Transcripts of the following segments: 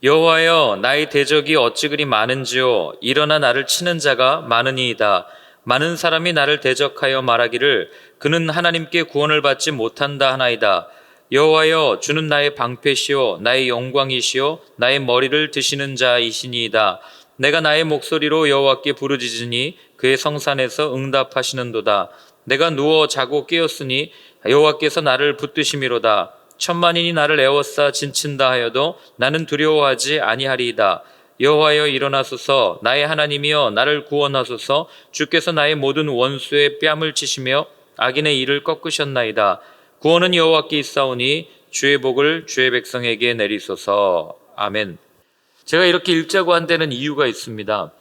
여호와여, 나의 대적이 어찌 그리 많은지요. 일어나 나를 치는 자가 많으니이다. 많은 사람이 나를 대적하여 말하기를 그는 하나님께 구원을 받지 못한다 하나이다. 여호와여, 주는 나의 방패시요 나의 영광이시요 나의 머리를 드시는 자이시니이다. 내가 나의 목소리로 여호와께 부르짖으니 그의 성산에서 응답하시는도다. 내가 누워 자고 깨었으니 여호와께서 나를 붙드심이로다. 천만인이 나를 에워싸 진친다 하여도 나는 두려워하지 아니하리이다. 여호와여, 일어나소서. 나의 하나님이여, 나를 구원하소서. 주께서 나의 모든 원수의 뺨을 치시며 악인의 일을 꺾으셨나이다. 구원은 여호와께 있사오니 주의 복을 주의 백성에게 내리소서. 아멘. 제가 이렇게 읽자고 한 데는 이유가 있습니다.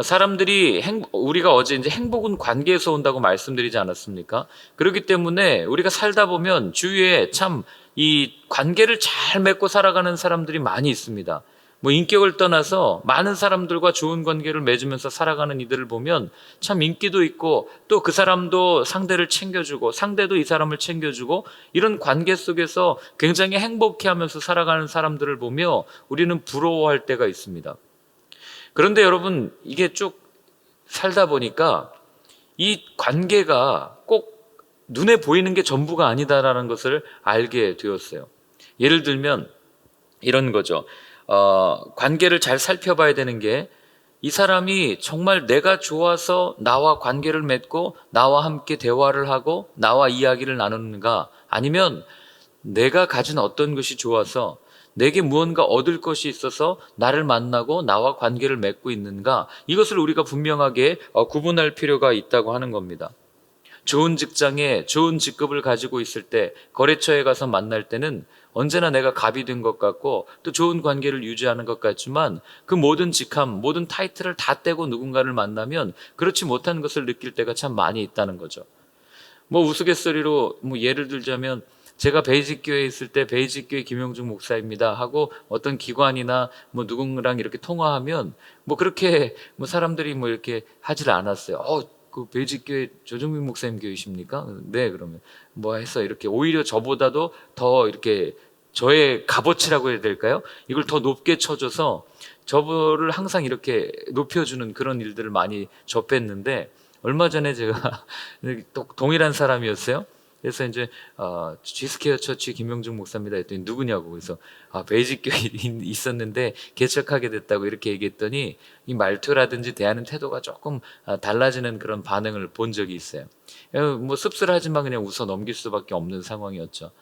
사람들이 우리가 어제 이제 행복은 관계에서 온다고 말씀드리지 않았습니까? 그렇기 때문에 우리가 살다 보면 주위에 참 이 관계를 잘 맺고 살아가는 사람들이 많이 있습니다. 뭐 인격을 떠나서 많은 사람들과 좋은 관계를 맺으면서 살아가는 이들을 보면 참 인기도 있고, 또 그 사람도 상대를 챙겨주고 상대도 이 사람을 챙겨주고, 이런 관계 속에서 굉장히 행복해하면서 살아가는 사람들을 보며 우리는 부러워할 때가 있습니다. 그런데 여러분, 이게 쭉 살다 보니까 이 관계가 꼭 눈에 보이는 게 전부가 아니다라는 것을 알게 되었어요. 예를 들면 이런 거죠. 관계를 잘 살펴봐야 되는 게, 이 사람이 정말 내가 좋아서 나와 관계를 맺고 나와 함께 대화를 하고 나와 이야기를 나누는가, 아니면 내가 가진 어떤 것이 좋아서 내게 무언가 얻을 것이 있어서 나를 만나고 나와 관계를 맺고 있는가, 이것을 우리가 분명하게 구분할 필요가 있다고 하는 겁니다. 좋은 직장에 좋은 직급을 가지고 있을 때 거래처에 가서 만날 때는 언제나 내가 갑이 된 것 같고 또 좋은 관계를 유지하는 것 같지만, 그 모든 직함, 모든 타이틀을 다 떼고 누군가를 만나면 그렇지 못한 것을 느낄 때가 참 많이 있다는 거죠. 뭐 우스갯소리로 예를 들자면, 제가 베이직교회에 있을 때 베이직교회 김영중 목사입니다 하고 어떤 기관이나 누군가랑 이렇게 통화하면 그렇게 사람들이 이렇게 하질 않았어요. 그 베이직교회 조정민 목사님 교회이십니까? 네, 그러면 해서 이렇게 오히려 저보다도 더 이렇게 저의 값어치라고 해야 될까요? 이걸 더 높게 쳐줘서 저를 항상 이렇게 높여주는 그런 일들을 많이 접했는데, 얼마 전에 제가 동일한 사람이었어요. 그래서 이제 지스케어 처치 김영중 목사입니다 했더니 누구냐고, 그래서 베이직교회에 있었는데 개척하게 됐다고 이렇게 얘기했더니 이 말투라든지 대하는 태도가 조금 달라지는 그런 반응을 본 적이 있어요. 씁쓸하지만 그냥 웃어 넘길 수밖에 없는 상황이었죠.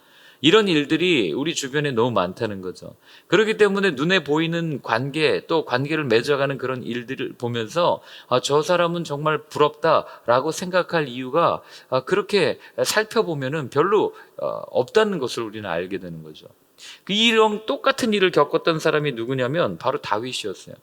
이런 일들이 우리 주변에 너무 많다는 거죠. 그렇기 때문에 눈에 보이는 관계, 또 관계를 맺어가는 그런 일들을 보면서 저 사람은 정말 부럽다라고 생각할 이유가 그렇게 살펴보면은 별로 없다는 것을 우리는 알게 되는 거죠. 이런 똑같은 일을 겪었던 사람이 누구냐면 바로 다윗이었어요.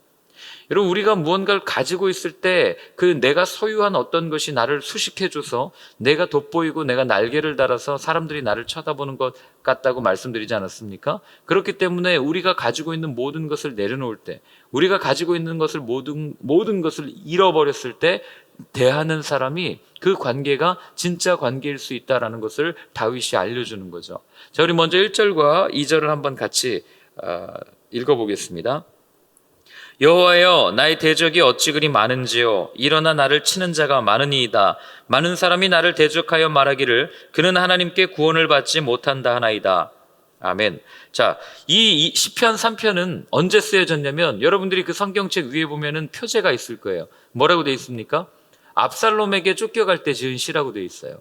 여러분, 우리가 무언가를 가지고 있을 때 그 내가 소유한 어떤 것이 나를 수식해줘서 내가 돋보이고 내가 날개를 달아서 사람들이 나를 쳐다보는 것 같다고 말씀드리지 않았습니까? 그렇기 때문에 우리가 가지고 있는 모든 것을 내려놓을 때, 우리가 가지고 있는 것을 모든 것을 잃어버렸을 때 대하는 사람이 그 관계가 진짜 관계일 수 있다는 것을 다윗이 알려주는 거죠. 자, 우리 먼저 1절과 2절을 한번 같이 읽어보겠습니다. 여호와여, 나의 대적이 어찌 그리 많은지요. 일어나 나를 치는 자가 많으니이다. 많은 사람이 나를 대적하여 말하기를 그는 하나님께 구원을 받지 못한다 하나이다. 아멘. 자, 이 시편 3편은 언제 쓰여졌냐면, 여러분들이 그 성경책 위에 보면은 표제가 있을 거예요. 뭐라고 되어 있습니까? 압살롬에게 쫓겨갈 때 지은 시라고 되어 있어요.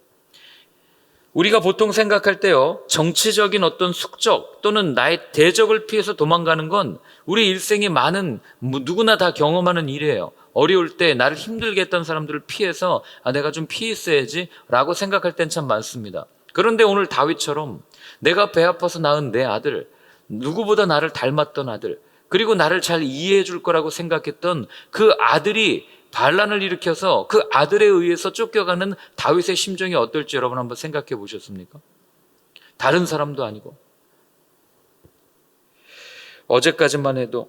우리가 보통 생각할 때요, 정치적인 어떤 숙적 또는 나의 대적을 피해서 도망가는 건 우리 일생에 많은 누구나 다 경험하는 일이에요. 어려울 때 나를 힘들게 했던 사람들을 피해서 내가 좀 피해 있어야지 라고 생각할 땐 참 많습니다. 그런데 오늘 다윗처럼 내가 배 아파서 낳은 내 아들, 누구보다 나를 닮았던 아들, 그리고 나를 잘 이해해 줄 거라고 생각했던 그 아들이 반란을 일으켜서 그 아들에 의해서 쫓겨가는 다윗의 심정이 어떨지 여러분 한번 생각해 보셨습니까? 다른 사람도 아니고, 어제까지만 해도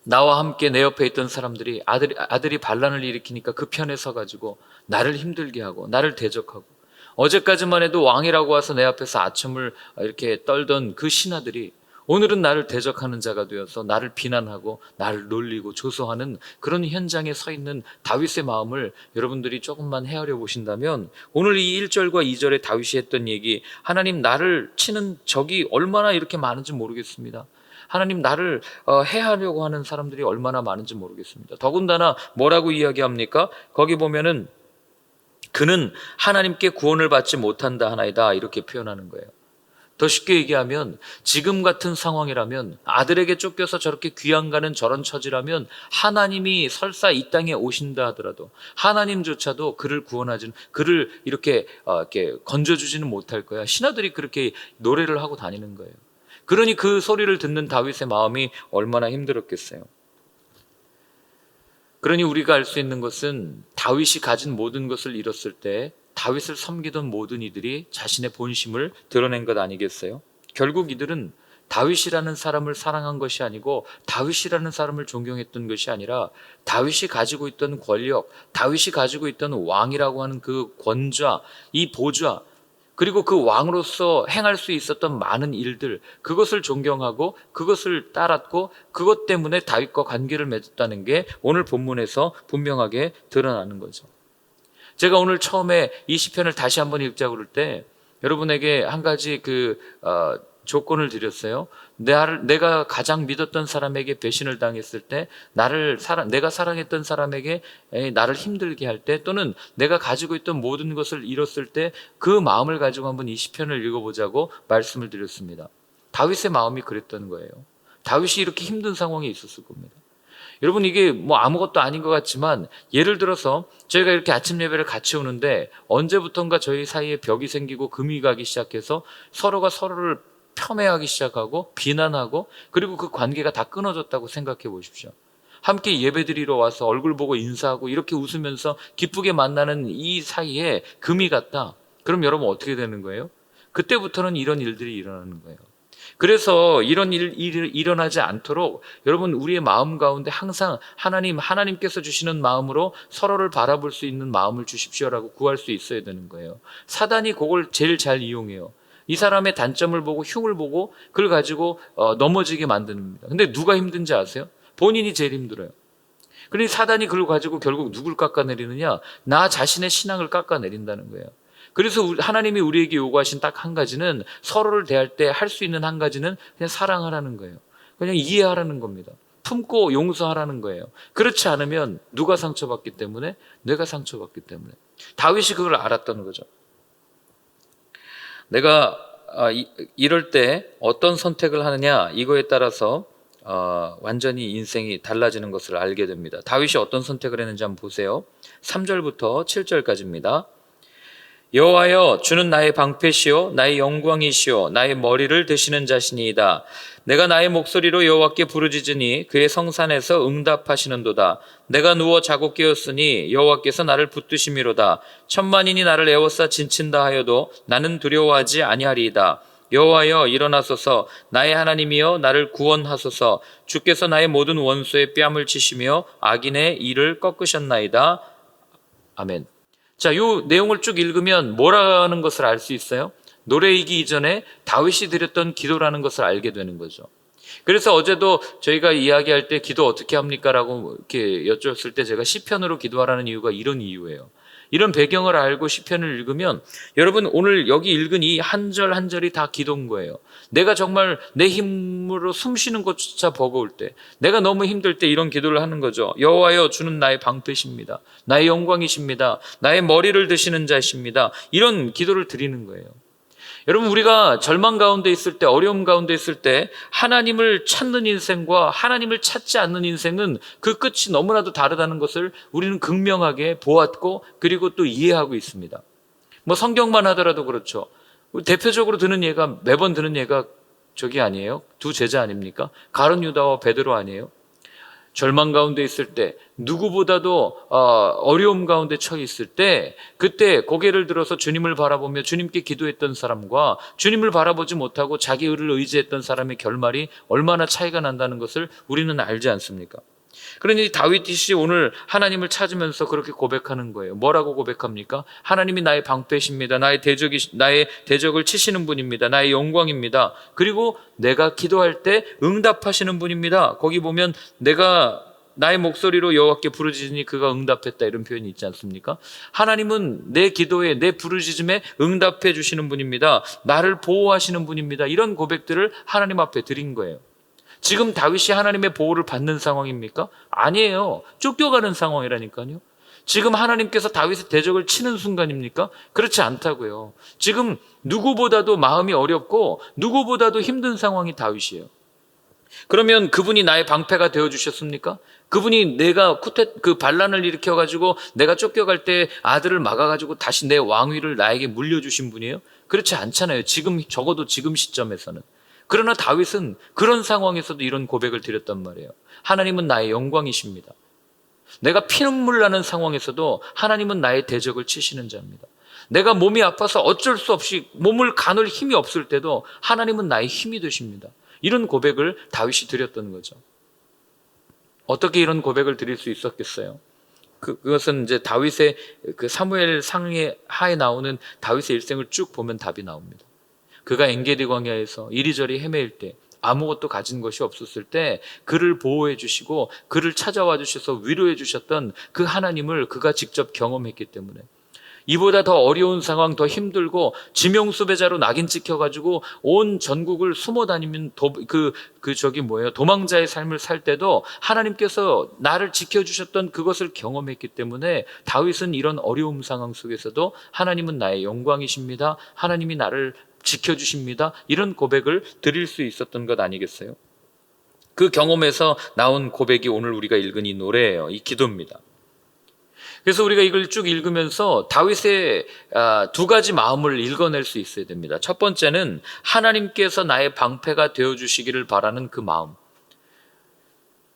나와 함께 내 옆에 있던 사람들이 아들이 반란을 일으키니까 그 편에 서가지고 나를 힘들게 하고 나를 대적하고, 어제까지만 해도 왕이라고 와서 내 앞에서 아첨을 이렇게 떨던 그 신하들이 오늘은 나를 대적하는 자가 되어서 나를 비난하고 나를 놀리고 조소하는 그런 현장에 서 있는 다윗의 마음을 여러분들이 조금만 헤아려 보신다면, 오늘 이 1절과 2절에 다윗이 했던 얘기, 하나님 나를 치는 적이 얼마나 이렇게 많은지 모르겠습니다. 하나님 나를 해하려고 하는 사람들이 얼마나 많은지 모르겠습니다. 더군다나 뭐라고 이야기합니까? 거기 보면은 그는 하나님께 구원을 받지 못한다 하나이다, 이렇게 표현하는 거예요. 더 쉽게 얘기하면 지금 같은 상황이라면, 아들에게 쫓겨서 저렇게 귀양 가는 저런 처지라면, 하나님이 설사 이 땅에 오신다 하더라도 하나님조차도 그를 구원하지는, 그를 이렇게 건져주지는 못할 거야. 신하들이 그렇게 노래를 하고 다니는 거예요. 그러니 그 소리를 듣는 다윗의 마음이 얼마나 힘들었겠어요. 그러니 우리가 알 수 있는 것은, 다윗이 가진 모든 것을 잃었을 때 다윗을 섬기던 모든 이들이 자신의 본심을 드러낸 것 아니겠어요? 결국 이들은 다윗이라는 사람을 사랑한 것이 아니고, 다윗이라는 사람을 존경했던 것이 아니라, 다윗이 가지고 있던 권력, 다윗이 가지고 있던 왕이라고 하는 그 권좌, 이 보좌, 그리고 그 왕으로서 행할 수 있었던 많은 일들, 그것을 존경하고 그것을 따랐고, 그것 때문에 다윗과 관계를 맺었다는 게 오늘 본문에서 분명하게 드러나는 거죠. 제가 오늘 처음에 이 시편을 다시 한번 읽자고 그럴 때 여러분에게 한 가지 조건을 드렸어요. 내가 가장 믿었던 사람에게 배신을 당했을 때, 내가 사랑했던 사람에게 나를 힘들게 할 때, 또는 내가 가지고 있던 모든 것을 잃었을 때, 그 마음을 가지고 한번 이 시편을 읽어보자고 말씀을 드렸습니다. 다윗의 마음이 그랬던 거예요. 다윗이 이렇게 힘든 상황에 있었을 겁니다. 여러분, 이게 뭐 아무것도 아닌 것 같지만, 예를 들어서 저희가 이렇게 아침 예배를 같이 오는데 언제부턴가 저희 사이에 벽이 생기고 금이 가기 시작해서 서로가 서로를 폄훼하기 시작하고 비난하고, 그리고 그 관계가 다 끊어졌다고 생각해 보십시오. 함께 예배드리러 와서 얼굴 보고 인사하고 이렇게 웃으면서 기쁘게 만나는 이 사이에 금이 갔다. 그럼 여러분 어떻게 되는 거예요? 그때부터는 이런 일들이 일어나는 거예요. 그래서 이런 일이 일어나지 않도록 여러분, 우리의 마음 가운데 항상 하나님께서 주시는 마음으로 서로를 바라볼 수 있는 마음을 주십시오라고 구할 수 있어야 되는 거예요. 사단이 그걸 제일 잘 이용해요. 이 사람의 단점을 보고 흉을 보고 그걸 가지고 넘어지게 만듭니다. 근데 누가 힘든지 아세요? 본인이 제일 힘들어요. 그러니 사단이 그걸 가지고 결국 누굴 깎아내리느냐? 나 자신의 신앙을 깎아내린다는 거예요. 그래서 하나님이 우리에게 요구하신 딱 한 가지는, 서로를 대할 때 할 수 있는 한 가지는 그냥 사랑하라는 거예요. 그냥 이해하라는 겁니다. 품고 용서하라는 거예요. 그렇지 않으면 누가 상처받기 때문에? 내가 상처받기 때문에. 다윗이 그걸 알았던 거죠. 내가 이럴 때 어떤 선택을 하느냐, 이거에 따라서 완전히 인생이 달라지는 것을 알게 됩니다. 다윗이 어떤 선택을 했는지 한번 보세요. 3절부터 7절까지입니다. 여호와여, 주는 나의 방패시요 나의 영광이시요 나의 머리를 드시는 자신이이다. 내가 나의 목소리로 여호와께 부르짖으니 그의 성산에서 응답하시는도다. 내가 누워 자고 깨었으니 여호와께서 나를 붙드심이로다. 천만인이 나를 에워싸 진친다 하여도 나는 두려워하지 아니하리이다. 여호와여, 일어나소서. 나의 하나님이여, 나를 구원하소서. 주께서 나의 모든 원수의 뺨을 치시며 악인의 이를 꺾으셨나이다. 아멘. 자, 요 내용을 쭉 읽으면 뭐라는 것을 알 수 있어요? 노래이기 이전에 다윗이 드렸던 기도라는 것을 알게 되는 거죠. 그래서 어제도 저희가 이야기할 때 기도 어떻게 합니까? 라고 이렇게 여쭈었을 때 제가 시편으로 기도하라는 이유가 이런 이유예요. 이런 배경을 알고 시편을 읽으면, 여러분 오늘 여기 읽은 이 한 절 한 절이 다 기도인 거예요. 내가 정말 내 힘으로 숨 쉬는 것조차 버거울 때, 내가 너무 힘들 때 이런 기도를 하는 거죠. 여호와여, 주는 나의 방패십니다. 나의 영광이십니다. 나의 머리를 드시는 자십니다. 이런 기도를 드리는 거예요. 여러분, 우리가 절망 가운데 있을 때, 어려움 가운데 있을 때 하나님을 찾는 인생과 하나님을 찾지 않는 인생은 그 끝이 너무나도 다르다는 것을 우리는 극명하게 보았고, 그리고 또 이해하고 있습니다. 뭐 성경만 하더라도 그렇죠. 대표적으로 드는 예가, 매번 드는 예가 저기 아니에요? 두 제자 아닙니까? 가룟 유다와 베드로 아니에요? 절망 가운데 있을 때, 누구보다도 어려움 가운데 처해 있을 때, 그때 고개를 들어서 주님을 바라보며 주님께 기도했던 사람과 주님을 바라보지 못하고 자기 의를 의지했던 사람의 결말이 얼마나 차이가 난다는 것을 우리는 알지 않습니까? 그러니 다윗이 오늘 하나님을 찾으면서 그렇게 고백하는 거예요. 뭐라고 고백합니까? 하나님이 나의 방패십니다. 나의 대적을 치시는 분입니다. 나의 영광입니다. 그리고 내가 기도할 때 응답하시는 분입니다. 거기 보면 내가 나의 목소리로 여호와께 부르짖으니 그가 응답했다, 이런 표현이 있지 않습니까? 하나님은 내 기도에, 내 부르짖음에 응답해 주시는 분입니다. 나를 보호하시는 분입니다. 이런 고백들을 하나님 앞에 드린 거예요. 지금 다윗이 하나님의 보호를 받는 상황입니까? 아니에요. 쫓겨가는 상황이라니까요. 지금 하나님께서 다윗의 대적을 치는 순간입니까? 그렇지 않다고요. 지금 누구보다도 마음이 어렵고 누구보다도 힘든 상황이 다윗이에요. 그러면 그분이 나의 방패가 되어주셨습니까? 그분이 내가 반란을 일으켜가지고 내가 쫓겨갈 때 아들을 막아가지고 다시 내 왕위를 나에게 물려주신 분이에요? 그렇지 않잖아요. 적어도 지금 시점에서는. 그러나 다윗은 그런 상황에서도 이런 고백을 드렸단 말이에요. 하나님은 나의 영광이십니다. 내가 피눈물 나는 상황에서도 하나님은 나의 대적을 치시는 자입니다. 내가 몸이 아파서 어쩔 수 없이 몸을 가눌 힘이 없을 때도 하나님은 나의 힘이 되십니다. 이런 고백을 다윗이 드렸던 거죠. 어떻게 이런 고백을 드릴 수 있었겠어요? 그것은 이제 다윗의 그 사무엘 상에 하에 나오는 다윗의 일생을 쭉 보면 답이 나옵니다. 그가 엔게디 광야에서 이리저리 헤매일 때, 아무것도 가진 것이 없었을 때 그를 보호해 주시고 그를 찾아와 주셔서 위로해 주셨던 그 하나님을 그가 직접 경험했기 때문에, 이보다 더 어려운 상황, 더 힘들고 지명수배자로 낙인 찍혀가지고 온 전국을 숨어 다니면 도망자의 삶을 살 때도 하나님께서 나를 지켜주셨던 그것을 경험했기 때문에 다윗은 이런 어려움 상황 속에서도 하나님은 나의 영광이십니다, 하나님이 나를 지켜주십니다, 이런 고백을 드릴 수 있었던 것 아니겠어요? 그 경험에서 나온 고백이 오늘 우리가 읽은 이 노래예요. 이 기도입니다. 그래서 우리가 이걸 쭉 읽으면서 다윗의 두 가지 마음을 읽어낼 수 있어야 됩니다. 첫 번째는 하나님께서 나의 방패가 되어주시기를 바라는 그 마음.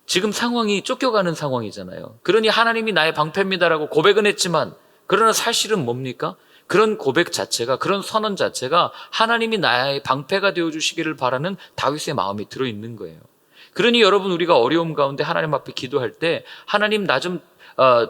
지금 상황이 쫓겨가는 상황이잖아요. 그러니 하나님이 나의 방패입니다라고 고백은 했지만, 그러나 사실은 뭡니까? 그런 고백 자체가, 그런 선언 자체가 하나님이 나의 방패가 되어주시기를 바라는 다윗의 마음이 들어있는 거예요. 그러니 여러분, 우리가 어려움 가운데 하나님 앞에 기도할 때 하나님 나 좀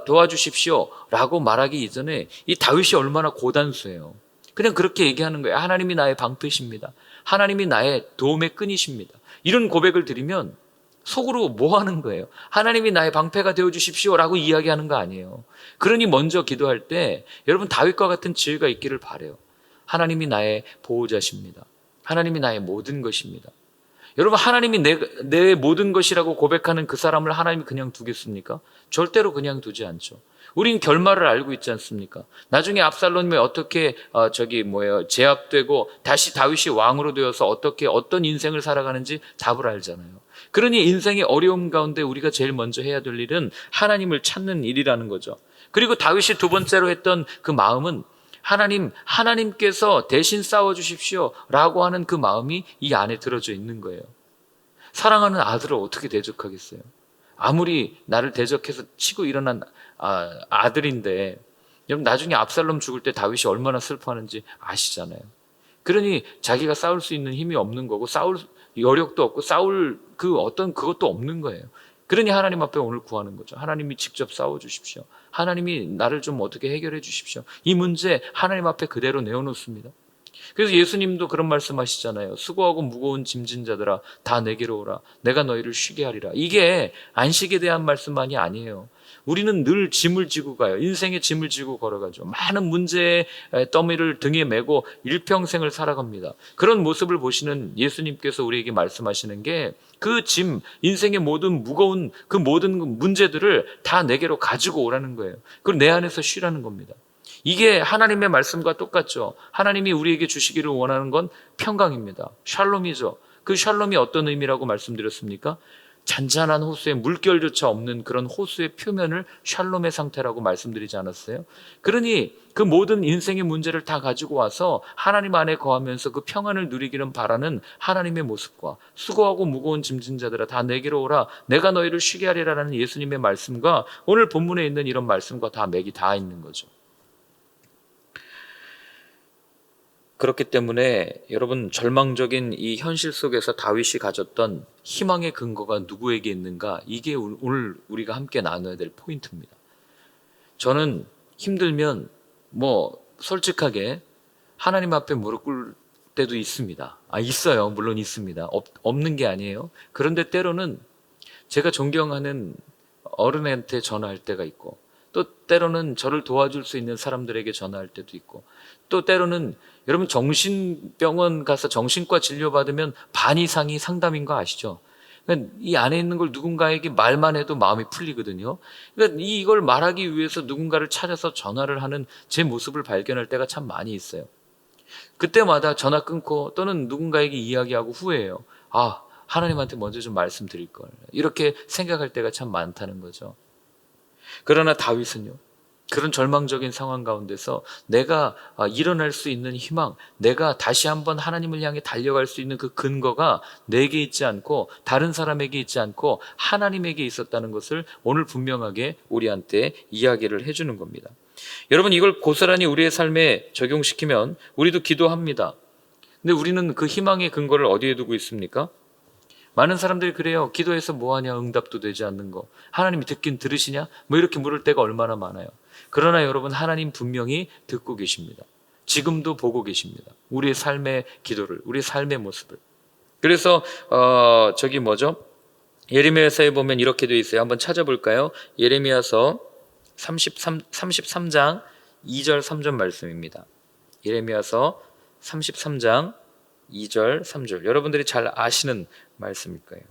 도와주십시오 라고 말하기 이전에 이 다윗이 얼마나 고단수예요. 그냥 그렇게 얘기하는 거예요. 하나님이 나의 방패십니다. 하나님이 나의 도움의 끈이십니다. 이런 고백을 드리면 속으로 뭐 하는 거예요? 하나님이 나의 방패가 되어주십시오 라고 이야기하는 거 아니에요. 그러니 먼저 기도할 때 여러분, 다윗과 같은 지혜가 있기를 바라요. 하나님이 나의 보호자십니다. 하나님이 나의 모든 것입니다. 여러분, 하나님이 내 모든 것이라고 고백하는 그 사람을 하나님이 그냥 두겠습니까? 절대로 그냥 두지 않죠. 우린 결말을 알고 있지 않습니까? 나중에 압살롬이 어떻게 제압되고 다시 다윗이 왕으로 되어서 어떤 인생을 살아가는지 답을 알잖아요. 그러니 인생의 어려움 가운데 우리가 제일 먼저 해야 될 일은 하나님을 찾는 일이라는 거죠. 그리고 다윗이 두 번째로 했던 그 마음은 하나님께서 대신 싸워주십시오 라고 하는 그 마음이 이 안에 들어져 있는 거예요. 사랑하는 아들을 어떻게 대적하겠어요? 아무리 나를 대적해서 치고 일어난 아들인데, 여러분, 나중에 압살롬 죽을 때 다윗이 얼마나 슬퍼하는지 아시잖아요. 그러니 자기가 싸울 수 있는 힘이 없는 거고, 싸울 여력도 없고, 싸울 그것도 없는 거예요. 그러니 하나님 앞에 오늘 구하는 거죠. 하나님이 직접 싸워주십시오. 하나님이 나를 좀 어떻게 해결해 주십시오. 이 문제 하나님 앞에 그대로 내어놓습니다. 그래서 예수님도 그런 말씀하시잖아요. 수고하고 무거운 짐진 자들아 다 내게로 오라. 내가 너희를 쉬게 하리라. 이게 안식에 대한 말씀만이 아니에요. 우리는 늘 짐을 지고 가요. 인생의 짐을 지고 걸어가죠. 많은 문제의 더미를 등에 메고 일평생을 살아갑니다. 그런 모습을 보시는 예수님께서 우리에게 말씀하시는 게, 그 짐, 인생의 모든 무거운 그 모든 문제들을 다 내게로 가지고 오라는 거예요. 그걸 내 안에서 쉬라는 겁니다. 이게 하나님의 말씀과 똑같죠. 하나님이 우리에게 주시기를 원하는 건 평강입니다. 샬롬이죠. 그 샬롬이 어떤 의미라고 말씀드렸습니까? 잔잔한 호수에 물결조차 없는 그런 호수의 표면을 샬롬의 상태라고 말씀드리지 않았어요? 그러니 그 모든 인생의 문제를 다 가지고 와서 하나님 안에 거하면서 그 평안을 누리기를 바라는 하나님의 모습과, 수고하고 무거운 짐진 자들아 다 내게로 오라. 내가 너희를 쉬게 하리라라는 예수님의 말씀과 오늘 본문에 있는 이런 말씀과 다 맥이 다 있는 거죠. 그렇기 때문에 여러분, 절망적인 이 현실 속에서 다윗이 가졌던 희망의 근거가 누구에게 있는가? 이게 오늘 우리가 함께 나눠야 될 포인트입니다. 저는 힘들면 솔직하게 하나님 앞에 무릎 꿇을 때도 있습니다. 있어요. 물론 있습니다. 없는 게 아니에요. 그런데 때로는 제가 존경하는 어른한테 전화할 때가 있고, 또 때로는 저를 도와줄 수 있는 사람들에게 전화할 때도 있고, 또 때로는 여러분, 정신병원 가서 정신과 진료받으면 반 이상이 상담인 거 아시죠? 그러니까 이 안에 있는 걸 누군가에게 말만 해도 마음이 풀리거든요. 그러니까 이걸 말하기 위해서 누군가를 찾아서 전화를 하는 제 모습을 발견할 때가 참 많이 있어요. 그때마다 전화 끊고 또는 누군가에게 이야기하고 후회해요. 하나님한테 먼저 좀 말씀드릴 걸. 이렇게 생각할 때가 참 많다는 거죠. 그러나 다윗은요, 그런 절망적인 상황 가운데서 내가 일어날 수 있는 희망, 내가 다시 한번 하나님을 향해 달려갈 수 있는 그 근거가 내게 있지 않고 다른 사람에게 있지 않고 하나님에게 있었다는 것을 오늘 분명하게 우리한테 이야기를 해주는 겁니다. 여러분, 이걸 고스란히 우리의 삶에 적용시키면 우리도 기도합니다. 근데 우리는 그 희망의 근거를 어디에 두고 있습니까? 많은 사람들이 그래요. 기도해서 뭐하냐, 응답도 되지 않는 거. 하나님이 듣긴 들으시냐? 이렇게 물을 때가 얼마나 많아요. 그러나 여러분, 하나님 분명히 듣고 계십니다. 지금도 보고 계십니다. 우리의 삶의 기도를, 우리의 삶의 모습을. 그래서 예레미야서에 보면 이렇게 되어 있어요. 한번 찾아볼까요? 예레미야서 33장 2절 3절 말씀입니다. 예레미야서 33장 2절 3절. 여러분들이 잘 아시는 말씀일 거예요.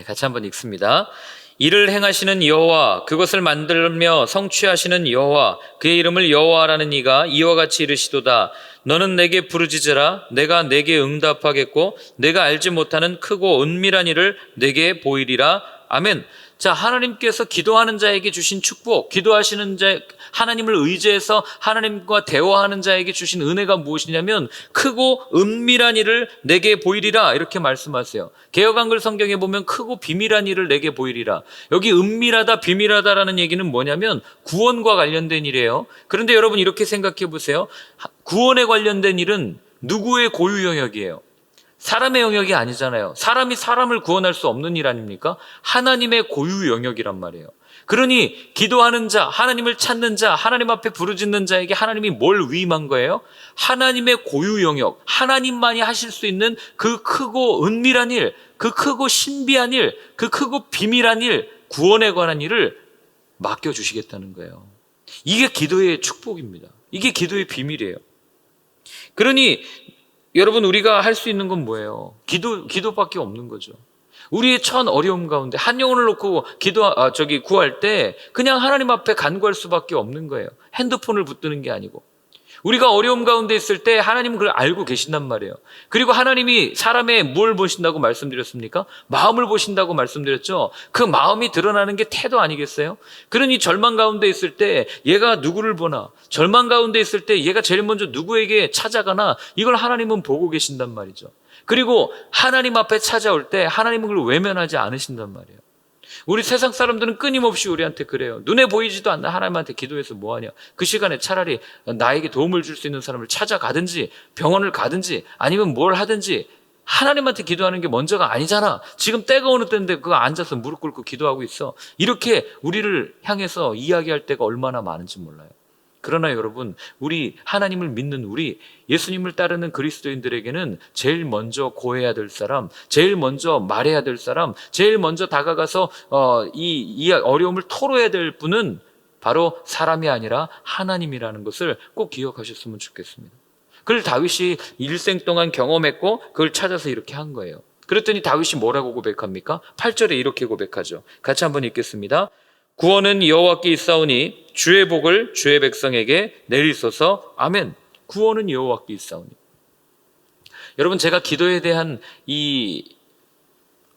같이 한번 읽습니다. 이를 행하시는 여호와, 그것을 만들며 성취하시는 여호와, 그의 이름을 여호와라는 이가 이와 같이 이르시도다. 너는 내게 부르짖으라. 내가 내게 응답하겠고 내가 알지 못하는 크고 은밀한 일을 내게 보이리라. 아멘. 자, 하나님께서 기도하는 자에게 주신 축복, 기도하시는 자, 하나님을 의지해서 하나님과 대화하는 자에게 주신 은혜가 무엇이냐면 크고 은밀한 일을 내게 보이리라, 이렇게 말씀하세요. 개역한글 성경에 보면 크고 비밀한 일을 내게 보이리라. 여기 은밀하다, 비밀하다라는 얘기는 뭐냐면 구원과 관련된 일이에요. 그런데 여러분, 이렇게 생각해 보세요. 구원에 관련된 일은 누구의 고유 영역이에요? 사람의 영역이 아니잖아요. 사람이 사람을 구원할 수 없는 일 아닙니까? 하나님의 고유 영역이란 말이에요. 그러니 기도하는 자, 하나님을 찾는 자, 하나님 앞에 부르짖는 자에게 하나님이 뭘 위임한 거예요? 하나님의 고유 영역, 하나님만이 하실 수 있는 그 크고 은밀한 일, 그 크고 신비한 일, 그 크고 비밀한 일, 구원에 관한 일을 맡겨주시겠다는 거예요. 이게 기도의 축복입니다. 이게 기도의 비밀이에요. 그러니 여러분, 우리가 할 수 있는 건 뭐예요? 기도밖에 없는 거죠. 우리의 천 어려움 가운데 한 영혼을 놓고 구할 때 그냥 하나님 앞에 간구할 수밖에 없는 거예요. 핸드폰을 붙드는 게 아니고. 우리가 어려움 가운데 있을 때 하나님은 그걸 알고 계신단 말이에요. 그리고 하나님이 사람의 뭘 보신다고 말씀드렸습니까? 마음을 보신다고 말씀드렸죠. 그 마음이 드러나는 게 태도 아니겠어요? 그러니 절망 가운데 있을 때 얘가 누구를 보나, 절망 가운데 있을 때 얘가 제일 먼저 누구에게 찾아가나, 이걸 하나님은 보고 계신단 말이죠. 그리고 하나님 앞에 찾아올 때 하나님은 그걸 외면하지 않으신단 말이에요. 우리 세상 사람들은 끊임없이 우리한테 그래요. 눈에 보이지도 않는 하나님한테 기도해서 뭐하냐. 그 시간에 차라리 나에게 도움을 줄 수 있는 사람을 찾아가든지 병원을 가든지 아니면 뭘 하든지, 하나님한테 기도하는 게 먼저가 아니잖아. 지금 때가 어느 때인데 그거 앉아서 무릎 꿇고 기도하고 있어. 이렇게 우리를 향해서 이야기할 때가 얼마나 많은지 몰라요. 그러나 여러분, 우리 하나님을 믿는 우리 예수님을 따르는 그리스도인들에게는 제일 먼저 고해야 될 사람, 제일 먼저 말해야 될 사람, 제일 먼저 다가가서 이 어려움을 토로해야 될 분은 바로 사람이 아니라 하나님이라는 것을 꼭 기억하셨으면 좋겠습니다. 그걸 다윗이 일생 동안 경험했고 그걸 찾아서 이렇게 한 거예요. 그랬더니 다윗이 뭐라고 고백합니까? 8절에 이렇게 고백하죠. 같이 한번 읽겠습니다. 구원은 여호와께 있사오니 주의 복을 주의 백성에게 내리소서. 아멘. 구원은 여호와께 있사오니. 여러분, 제가 기도에 대한 이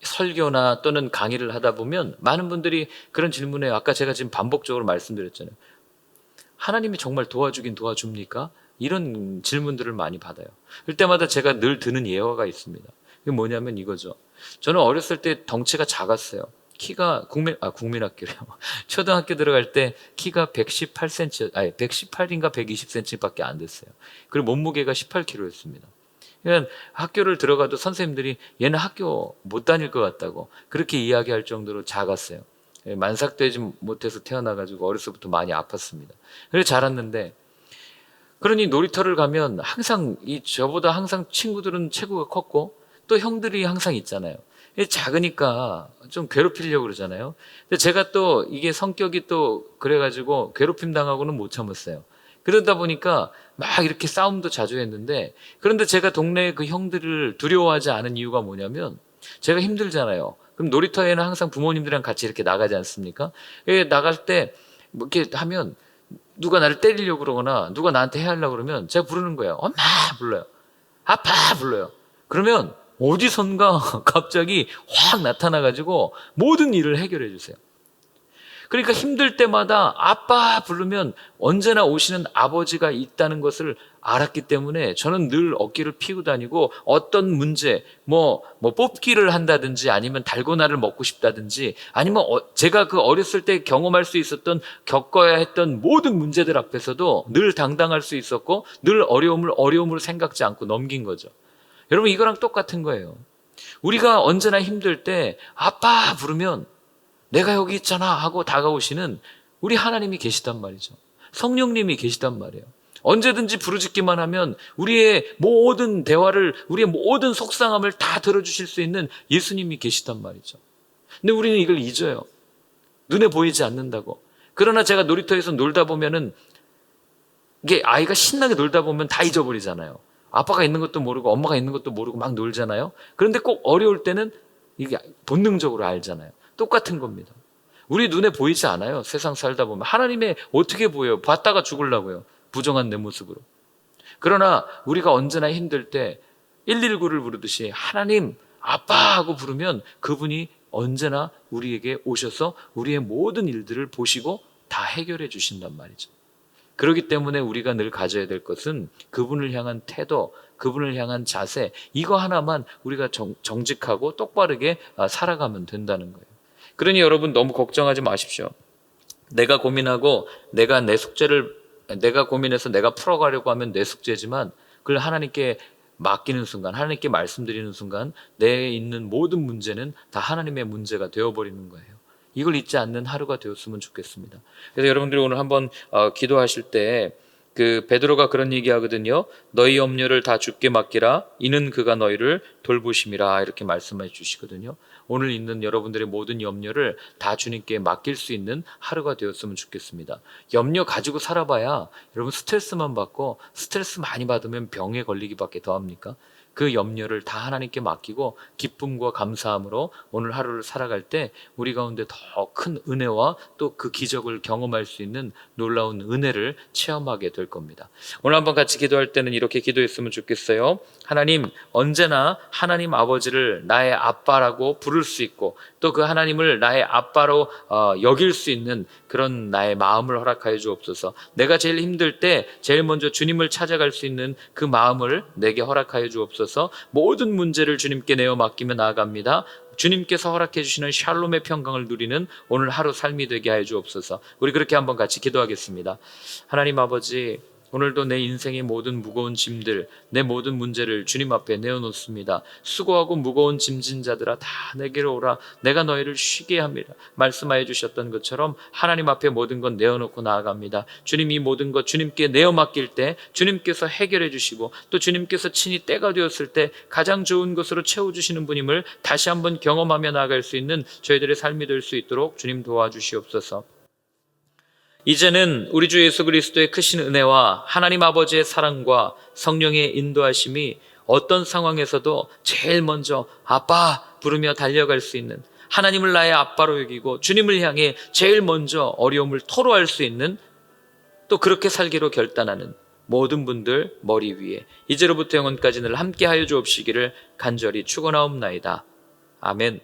설교나 또는 강의를 하다 보면 많은 분들이 그런 질문에, 아까 제가 지금 반복적으로 말씀드렸잖아요. 하나님이 정말 도와주긴 도와줍니까? 이런 질문들을 많이 받아요. 그럴 때마다 제가 늘 드는 예화가 있습니다. 그게 뭐냐면 이거죠. 저는 어렸을 때 덩치가 작았어요. 키가 국민학교래요. 초등학교 들어갈 때 키가 118cm, 118인가 120cm밖에 안 됐어요. 그리고 몸무게가 18kg였습니다. 그러니까 학교를 들어가도 선생님들이 얘는 학교 못 다닐 것 같다고 그렇게 이야기할 정도로 작았어요. 만삭되지 못해서 태어나가지고 어렸을 때부터 많이 아팠습니다. 그래서 자랐는데, 그러니 놀이터를 가면 항상 저보다 항상 친구들은 체구가 컸고 또 형들이 항상 있잖아요. 작으니까 좀 괴롭히려고 그러잖아요. 근데 제가 또 이게 성격이 또 그래가지고 괴롭힘 당하고는 못 참았어요. 그러다 보니까 막 이렇게 싸움도 자주 했는데, 그런데 제가 동네의 그 형들을 두려워하지 않은 이유가 뭐냐면, 제가 힘들잖아요. 그럼 놀이터에는 항상 부모님들이랑 같이 이렇게 나가지 않습니까? 나갈 때 뭐 이렇게 하면 누가 나를 때리려고 그러거나 누가 나한테 해하려고 그러면 제가 부르는 거예요. 엄마 불러요. 아빠 불러요. 그러면 어디선가 갑자기 확 나타나가지고 모든 일을 해결해 주세요. 그러니까 힘들 때마다 아빠 부르면 언제나 오시는 아버지가 있다는 것을 알았기 때문에 저는 늘 어깨를 피고 다니고, 어떤 문제, 뭐 뽑기를 한다든지 아니면 달고나를 먹고 싶다든지 아니면 제가 그 어렸을 때 경험할 수 있었던, 겪어야 했던 모든 문제들 앞에서도 늘 당당할 수 있었고, 늘 어려움을 생각지 않고 넘긴 거죠. 여러분, 이거랑 똑같은 거예요. 우리가 언제나 힘들 때 아빠 부르면 내가 여기 있잖아 하고 다가오시는 우리 하나님이 계시단 말이죠. 성령님이 계시단 말이에요. 언제든지 부르짖기만 하면 우리의 모든 대화를, 우리의 모든 속상함을 다 들어주실 수 있는 예수님이 계시단 말이죠. 근데 우리는 이걸 잊어요. 눈에 보이지 않는다고. 그러나 제가 놀이터에서 놀다 보면은, 이게 아이가 신나게 놀다 보면 다 잊어버리잖아요. 아빠가 있는 것도 모르고 엄마가 있는 것도 모르고 막 놀잖아요. 그런데 꼭 어려울 때는 이게 본능적으로 알잖아요. 똑같은 겁니다. 우리 눈에 보이지 않아요. 세상 살다 보면. 하나님의 어떻게 보여요? 봤다가 죽으려고요. 부정한 내 모습으로. 그러나 우리가 언제나 힘들 때 119를 부르듯이 하나님, 아빠 하고 부르면 그분이 언제나 우리에게 오셔서 우리의 모든 일들을 보시고 다 해결해 주신단 말이죠. 그렇기 때문에 우리가 늘 가져야 될 것은 그분을 향한 태도, 그분을 향한 자세, 이거 하나만 우리가 정직하고 똑바르게 살아가면 된다는 거예요. 그러니 여러분, 너무 걱정하지 마십시오. 내가 고민하고 내가 고민해서 내가 풀어가려고 하면 내 숙제지만, 그걸 하나님께 맡기는 순간, 하나님께 말씀드리는 순간 내에 있는 모든 문제는 다 하나님의 문제가 되어버리는 거예요. 이걸 잊지 않는 하루가 되었으면 좋겠습니다. 그래서 여러분들이 오늘 한번 기도하실 때 그 베드로가 그런 얘기하거든요. 너희 염려를 다 주께 맡기라. 이는 그가 너희를 돌보심이라. 이렇게 말씀해 주시거든요. 오늘 있는 여러분들의 모든 염려를 다 주님께 맡길 수 있는 하루가 되었으면 좋겠습니다. 염려 가지고 살아봐야 여러분 스트레스만 받고, 스트레스 많이 받으면 병에 걸리기밖에 더합니까? 그 염려를 다 하나님께 맡기고 기쁨과 감사함으로 오늘 하루를 살아갈 때 우리 가운데 더 큰 은혜와 또 그 기적을 경험할 수 있는 놀라운 은혜를 체험하게 될 겁니다. 오늘 한번 같이 기도할 때는 이렇게 기도했으면 좋겠어요. 하나님, 언제나 하나님 아버지를 나의 아빠라고 부를 수 있고 또 그 하나님을 나의 아빠로 여길 수 있는 그런 나의 마음을 허락하여 주옵소서. 내가 제일 힘들 때 제일 먼저 주님을 찾아갈 수 있는 그 마음을 내게 허락하여 주옵소서. 모든 문제를 주님께 내어 맡기며 나아갑니다. 주님께서 허락해 주시는 샬롬의 평강을 누리는 오늘 하루 삶이 되게 하여 주옵소서. 우리 그렇게 한번 같이 기도하겠습니다. 하나님 아버지, 오늘도 내 인생의 모든 무거운 짐들, 내 모든 문제를 주님 앞에 내어놓습니다. 수고하고 무거운 짐진 자들아 다 내게로 오라. 내가 너희를 쉬게 합니다. 말씀하여 주셨던 것처럼 하나님 앞에 모든 것 내어놓고 나아갑니다. 주님, 이 모든 것 주님께 내어 맡길 때 주님께서 해결해 주시고 또 주님께서 친히 때가 되었을 때 가장 좋은 것으로 채워주시는 분임을 다시 한번 경험하며 나아갈 수 있는 저희들의 삶이 될 수 있도록 주님 도와주시옵소서. 이제는 우리 주 예수 그리스도의 크신 은혜와 하나님 아버지의 사랑과 성령의 인도하심이 어떤 상황에서도 제일 먼저 아빠 부르며 달려갈 수 있는, 하나님을 나의 아빠로 여기고 주님을 향해 제일 먼저 어려움을 토로할 수 있는, 또 그렇게 살기로 결단하는 모든 분들 머리 위에 이제로부터 영원까지 늘 함께하여 주옵시기를 간절히 축원하옵나이다. 아멘.